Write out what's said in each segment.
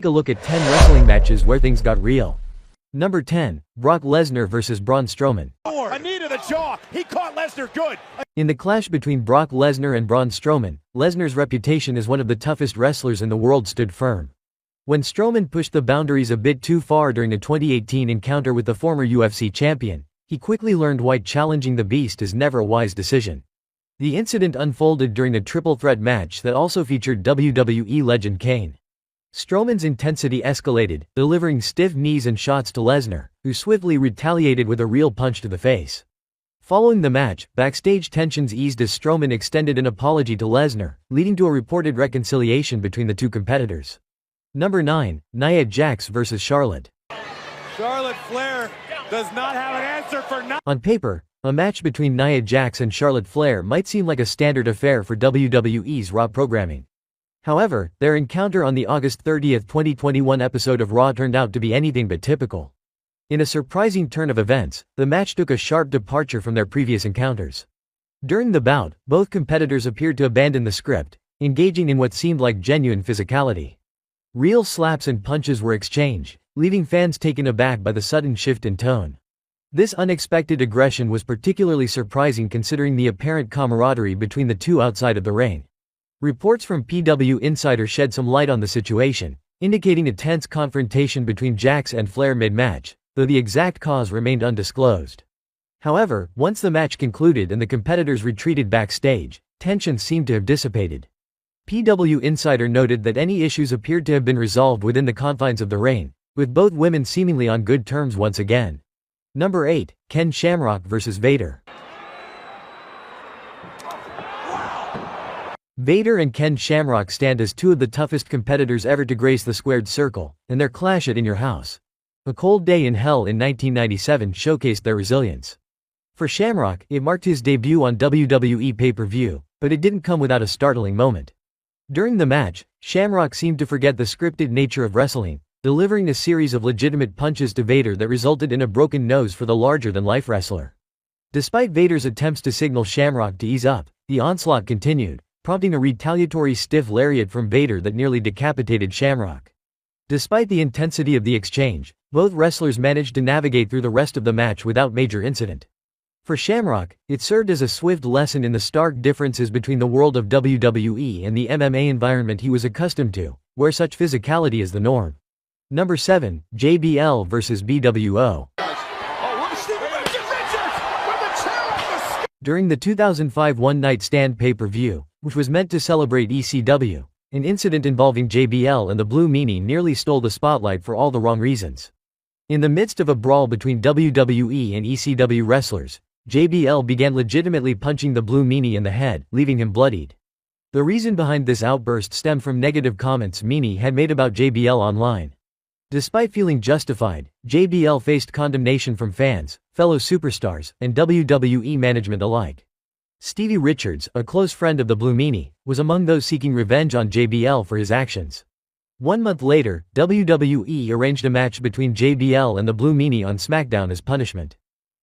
Take a look at 10 wrestling matches where things got real. Number 10, Brock Lesnar vs. Braun Strowman. A knee to the jaw. He caught Lesnar good. In the clash between Brock Lesnar and Braun Strowman, Lesnar's reputation as one of the toughest wrestlers in the world stood firm. When Strowman pushed the boundaries a bit too far during the 2018 encounter with the former UFC champion, he quickly learned why challenging the Beast is never a wise decision. The incident unfolded during a triple threat match that also featured WWE legend Kane. Strowman's intensity escalated, delivering stiff knees and shots to Lesnar, who swiftly retaliated with a real punch to the face. Following the match, backstage tensions eased as Strowman extended an apology to Lesnar, leading to a reported reconciliation between the two competitors. Number 9, Nia Jax vs. Charlotte. Charlotte Flair does not have an answer for nothing. On paper, a match between Nia Jax and Charlotte Flair might seem like a standard affair for WWE's Raw programming. However, their encounter on the August 30, 2021 episode of Raw turned out to be anything but typical. In a surprising turn of events, the match took a sharp departure from their previous encounters. During the bout, both competitors appeared to abandon the script, engaging in what seemed like genuine physicality. Real slaps and punches were exchanged, leaving fans taken aback by the sudden shift in tone. This unexpected aggression was particularly surprising considering the apparent camaraderie between the two outside of the ring. Reports from PW Insider shed some light on the situation, indicating a tense confrontation between Jax and Flair mid-match, though the exact cause remained undisclosed. However, once the match concluded and the competitors retreated backstage, tensions seemed to have dissipated. PW Insider noted that any issues appeared to have been resolved within the confines of the ring, with both women seemingly on good terms once again. Number 8, Ken Shamrock vs. Vader. Vader and Ken Shamrock stand as two of the toughest competitors ever to grace the squared circle, and their clash at In Your House, A Cold Day in Hell in 1997 showcased their resilience. For Shamrock, it marked his debut on WWE pay-per-view, but it didn't come without a startling moment. During the match, Shamrock seemed to forget the scripted nature of wrestling, delivering a series of legitimate punches to Vader that resulted in a broken nose for the larger-than-life wrestler. Despite Vader's attempts to signal Shamrock to ease up, the onslaught continued, prompting a retaliatory stiff lariat from Vader that nearly decapitated Shamrock. Despite the intensity of the exchange, both wrestlers managed to navigate through the rest of the match without major incident. For Shamrock, it served as a swift lesson in the stark differences between the world of WWE and the MMA environment he was accustomed to, where such physicality is the norm. Number 7, JBL vs. BWO. During the 2005 One Night Stand pay-per-view, which was meant to celebrate ECW, an incident involving JBL and the Blue Meanie nearly stole the spotlight for all the wrong reasons. In the midst of a brawl between WWE and ECW wrestlers, JBL began legitimately punching the Blue Meanie in the head, leaving him bloodied. The reason behind this outburst stemmed from negative comments Meanie had made about JBL online. Despite feeling justified, JBL faced condemnation from fans, fellow superstars, and WWE management alike. Stevie Richards, a close friend of the Blue Meanie, was among those seeking revenge on JBL for his actions. 1 month later, WWE arranged a match between JBL and the Blue Meanie on SmackDown as punishment.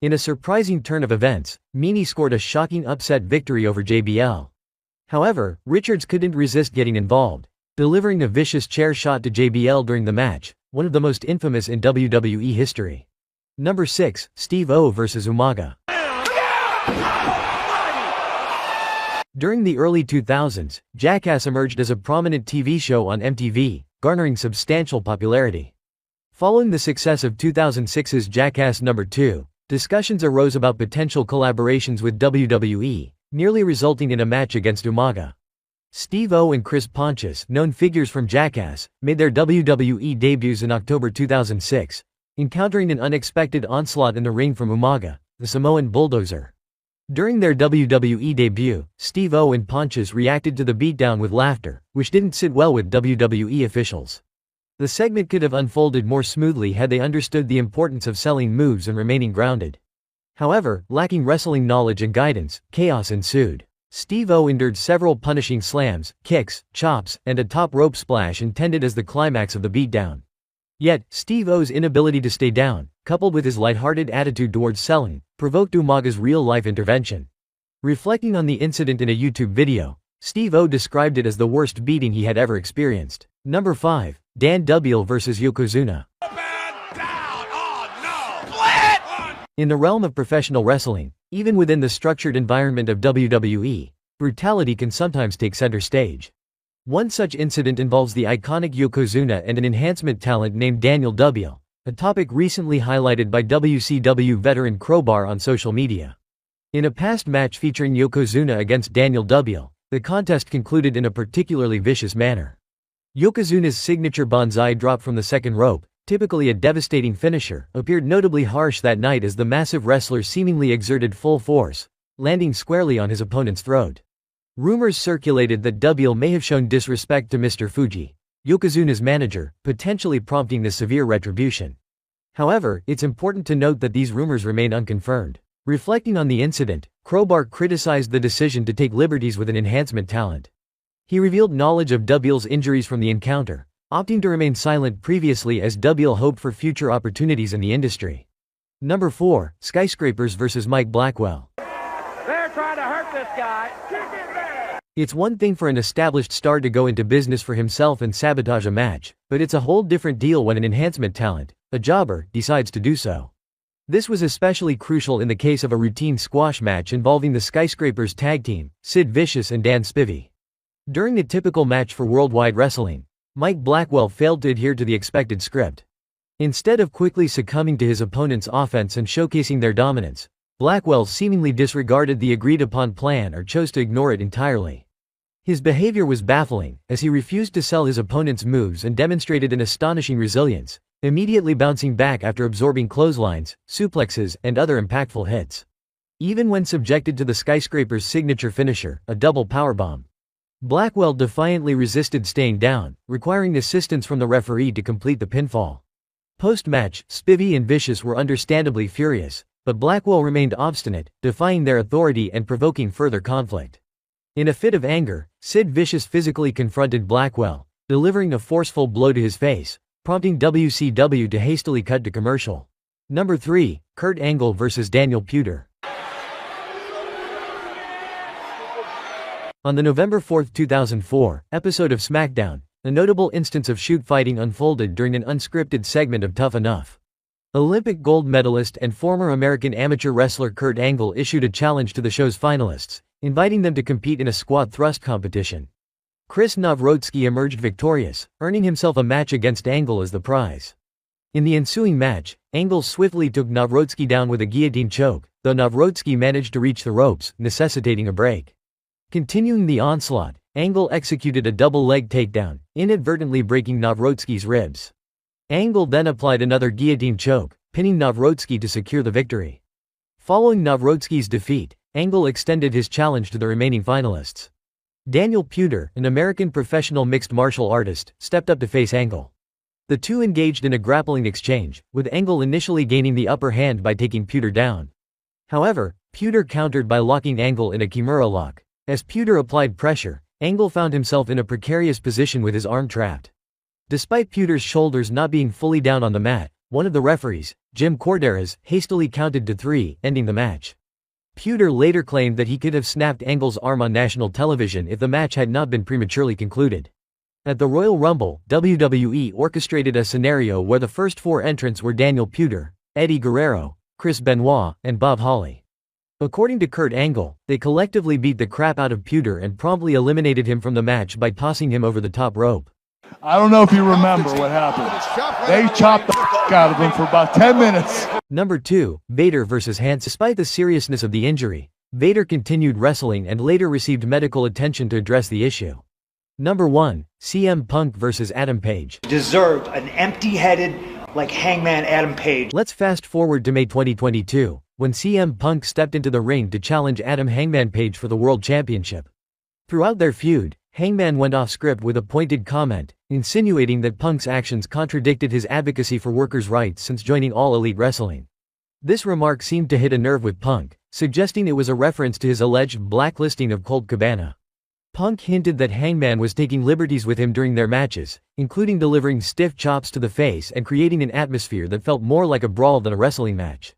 In a surprising turn of events, Meanie scored a shocking upset victory over JBL. However, Richards couldn't resist getting involved, delivering a vicious chair shot to JBL during the match, one of the most infamous in WWE history. Number 6, Steve O vs. Umaga. During the early 2000s, Jackass emerged as a prominent TV show on MTV, garnering substantial popularity. Following the success of 2006's Jackass No. 2, discussions arose about potential collaborations with WWE, nearly resulting in a match against Umaga. Steve O and Chris Pontius, known figures from Jackass, made their WWE debuts in October 2006, encountering an unexpected onslaught in the ring from Umaga, the Samoan Bulldozer. During their WWE debut, Steve O and Pontius reacted to the beatdown with laughter, which didn't sit well with WWE officials. The segment could have unfolded more smoothly had they understood the importance of selling moves and remaining grounded. However, lacking wrestling knowledge and guidance, chaos ensued. Steve O endured several punishing slams, kicks, chops, and a top rope splash intended as the climax of the beatdown. Yet, Steve O's inability to stay down, coupled with his lighthearted attitude towards selling, provoked Umaga's real-life intervention. Reflecting on the incident in a YouTube video, Steve O described it as the worst beating he had ever experienced. Number 5. Dan Dubiel vs. Yokozuna. In the realm of professional wrestling, even within the structured environment of WWE, brutality can sometimes take center stage. One such incident involves the iconic Yokozuna and an enhancement talent named Daniel Dubiel, a topic recently highlighted by WCW veteran Crowbar on social media. In a past match featuring Yokozuna against Daniel Dubiel, the contest concluded in a particularly vicious manner. Yokozuna's signature banzai drop from the second rope, typically a devastating finisher, appeared notably harsh that night as the massive wrestler seemingly exerted full force, landing squarely on his opponent's throat. Rumors circulated that Dubiel may have shown disrespect to Mr. Fuji, Yokozuna's manager, potentially prompting the severe retribution. However, it's important to note that these rumors remain unconfirmed. Reflecting on the incident, Crowbar criticized the decision to take liberties with an enhancement talent. He revealed knowledge of Dubiel's injuries from the encounter, opting to remain silent previously as Dubiel hoped for future opportunities in the industry. Number 4. Skyscrapers vs. Mike Blackwell. They're trying to hurt this guy. It's one thing for an established star to go into business for himself and sabotage a match, but it's a whole different deal when an enhancement talent, a jobber, decides to do so. This was especially crucial in the case of a routine squash match involving the Skyscrapers tag team, Sid Vicious and Dan Spivey. During a typical match for Worldwide Wrestling, Mike Blackwell failed to adhere to the expected script. Instead of quickly succumbing to his opponent's offense and showcasing their dominance, Blackwell seemingly disregarded the agreed-upon plan or chose to ignore it entirely. His behavior was baffling, as he refused to sell his opponent's moves and demonstrated an astonishing resilience, immediately bouncing back after absorbing clotheslines, suplexes, and other impactful hits. Even when subjected to the Skyscraper's signature finisher, a double powerbomb, Blackwell defiantly resisted staying down, requiring assistance from the referee to complete the pinfall. Post-match, Spivey and Vicious were understandably furious, but Blackwell remained obstinate, defying their authority and provoking further conflict. In a fit of anger, Sid Vicious physically confronted Blackwell, delivering a forceful blow to his face, prompting WCW to hastily cut to commercial. Number 3. Kurt Angle vs. Daniel Puder. On the November 4, 2004, episode of SmackDown, a notable instance of shoot fighting unfolded during an unscripted segment of Tough Enough. Olympic gold medalist and former American amateur wrestler Kurt Angle issued a challenge to the show's finalists, inviting them to compete in a squat thrust competition. Chris Nawrocki emerged victorious, earning himself a match against Angle as the prize. In the ensuing match, Angle swiftly took Nawrocki down with a guillotine choke, though Nawrocki managed to reach the ropes, necessitating a break. Continuing the onslaught, Angle executed a double leg takedown, inadvertently breaking Nawrocki's ribs. Angle then applied another guillotine choke, pinning Nawrocki to secure the victory. Following Nawrocki's defeat, Angle extended his challenge to the remaining finalists. Daniel Puder, an American professional mixed martial artist, stepped up to face Angle. The two engaged in a grappling exchange, with Angle initially gaining the upper hand by taking Puder down. However, Puder countered by locking Angle in a Kimura lock. As Puder applied pressure, Angle found himself in a precarious position with his arm trapped. Despite Puder's shoulders not being fully down on the mat, one of the referees, Jim Corderas, hastily counted to 3, ending the match. Puder later claimed that he could have snapped Angle's arm on national television if the match had not been prematurely concluded. At the Royal Rumble, WWE orchestrated a scenario where the first 4 entrants were Daniel Puder, Eddie Guerrero, Chris Benoit, and Bob Holly. According to Kurt Angle, they collectively beat the crap out of Puder and promptly eliminated him from the match by tossing him over the top rope. I don't know if you remember what happened. They chopped the f*** out of him for about 10 minutes. Number 2. Vader vs. Hanson. Despite the seriousness of the injury, Vader continued wrestling and later received medical attention to address the issue. Number 1. CM Punk vs. Adam Page. Deserved an empty-headed, like Hangman Adam Page. Let's fast forward to May 2022, when CM Punk stepped into the ring to challenge Adam Hangman Page for the World Championship. Throughout their feud, Hangman went off script with a pointed comment, insinuating that Punk's actions contradicted his advocacy for workers' rights since joining All Elite Wrestling. This remark seemed to hit a nerve with Punk, suggesting it was a reference to his alleged blacklisting of Colt Cabana. Punk hinted that Hangman was taking liberties with him during their matches, including delivering stiff chops to the face and creating an atmosphere that felt more like a brawl than a wrestling match.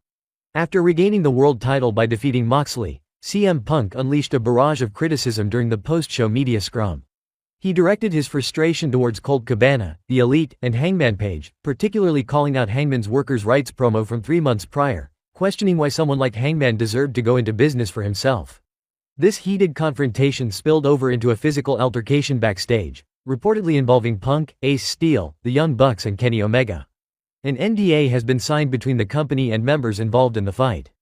After regaining the world title by defeating Moxley, CM Punk unleashed a barrage of criticism during the post-show media scrum. He directed his frustration towards Colt Cabana, The Elite, and Hangman Page, particularly calling out Hangman's workers' rights promo from 3 months prior, questioning why someone like Hangman deserved to go into business for himself. This heated confrontation spilled over into a physical altercation backstage, reportedly involving Punk, Ace Steel, the Young Bucks and Kenny Omega. An NDA has been signed between the company and members involved in the fight.